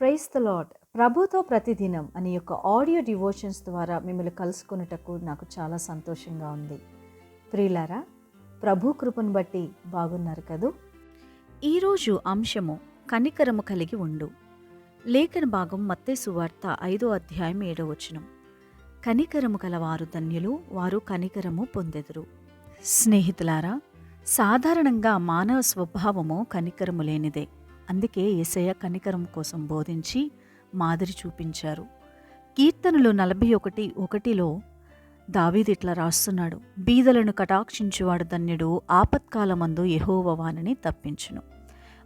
Praise the lord. ప్రభుతో ప్రతిదినం అనే యొక్క ఆడియో డివోషన్స్ ద్వారా మిమ్మల్ని కలుసుకున్నటకు నాకు చాలా సంతోషంగా ఉంది. ప్రియులారా, ప్రభు కృపను బట్టి బాగున్నారు కదూ. ఈరోజు అంశము కనికరము కలిగి ఉండు. లేఖన భాగం మత్తయి సువార్త 5వ అధ్యాయం 7వ వచనం. కనికరము కలవారు ధన్యులు, వారు కనికరము పొందెదరు. స్నేహితులారా, సాధారణంగా మానవ స్వభావము కనికరము లేనిదే. అందుకే యేసయ్య కనికరం కోసం బోధించి మాదిరి చూపించారు. కీర్తనలు 41:1లో దావీదు ఇట్లా రాస్తున్నాడు: బీదలను కటాక్షించువాడు ధన్యుడు, ఆపత్కాలమందు యెహోవా వానిని తప్పించును.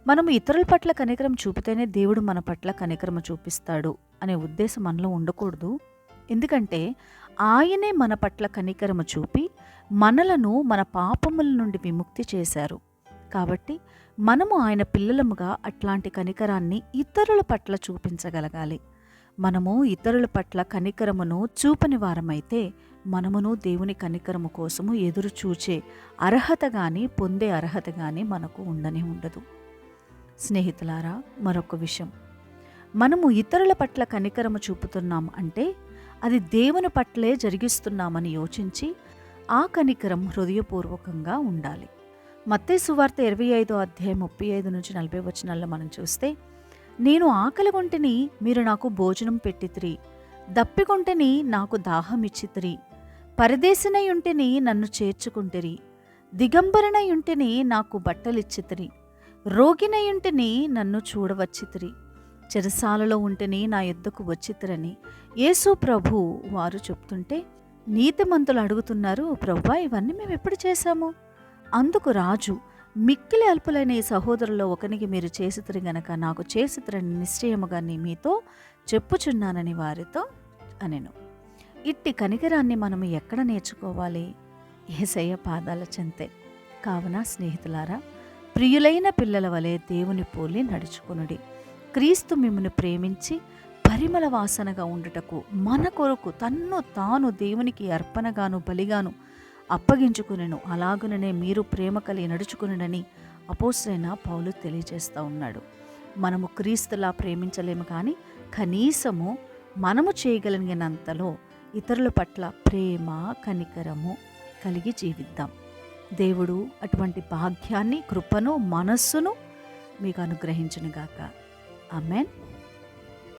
మనము ఇతరుల పట్ల కనికరం చూపితేనే దేవుడు మన పట్ల కనికరము చూపిస్తాడు అనే ఉద్దేశం మనలో ఉండకూడదు. ఎందుకంటే ఆయనే మన పట్ల కనికరము చూపి మనలను మన పాపముల నుండి విముక్తి చేశారు. కాబట్టి మనము ఆయన పిల్లలముగా అట్లాంటి కనికరాన్ని ఇతరుల పట్ల చూపించగలగాలి. మనము ఇతరుల పట్ల కనికరమును చూపని వారమైతే మనమును దేవుని కనికరము కోసము ఎదురు చూచే అర్హత కానీ పొందే అర్హత కానీ మనకు ఉండనే ఉండదు. స్నేహితులారా, మరొక విషయం, మనము ఇతరుల పట్ల కనికరము చూపుతున్నాం అంటే అది దేవుని పట్లే జరిగిస్తున్నామని యోచించి ఆ కనికరం హృదయపూర్వకంగా ఉండాలి. మత్తయి సువార్త 25వ అధ్యాయం 35-40 వచనాల్లో మనం చూస్తే, నేను ఆకలిగొంటిని, మీరు నాకు భోజనం పెట్టితిరి, దప్పిగొంటిని, నాకు దాహమిచ్చితిరి, పరదేశినై ఉంటిని, నన్ను చేర్చుకుంటిరి, దిగంబరనై ఉంటిని, నాకు బట్టలిచ్చితిరి, రోగినై ఉంటిని, నన్ను చూడవచ్చితిరి, చెరసాలలో ఉంటిని, నా యొద్దకు వచ్చితిరని యేసు ప్రభు వారు చెప్తుంటే నీతిమంతులు అడుగుతున్నారు, ప్రభువా, ఇవన్నీ మేము ఎప్పుడు చేశాము? అందుకు రాజు, మిక్కిలి అల్పులైన ఈ సహోదరుల్లో ఒకనికి మీరు చేసితిరి గనక నాకు చేసితిరని నిశ్చయముగా మీతో చెప్పుచున్నానని వారితో అనెను. ఇట్టి కనికరాన్ని మనము ఎక్కడ నేర్చుకోవాలి? యేసయ్య పాదాల చెంతే. కావున స్నేహితులారా, ప్రియులైన పిల్లల వలె దేవుని పోలి నడుచుకొనుడి. క్రీస్తు మిమ్మును ప్రేమించి పరిమళ వాసనగా ఉండుటకు మన కొరకు తన్ను తాను దేవునికి అర్పణగాను బలిగాను అప్పగించుకునెను. అలాగుననే మీరు ప్రేమ కలిగి నడుచుకునని అపోస్తలుడైన పౌలు తెలియజేస్తూ ఉన్నాడు. మనము క్రీస్తులా ప్రేమించలేము, కానీ కనీసము మనము చేయగలిగినంతలో ఇతరుల పట్ల ప్రేమ కనికరము కలిగి జీవిద్దాం. దేవుడు అటువంటి భాగ్యాన్ని, కృపను, మనస్సును మీకు అనుగ్రహించునుగాక. ఆమేన్.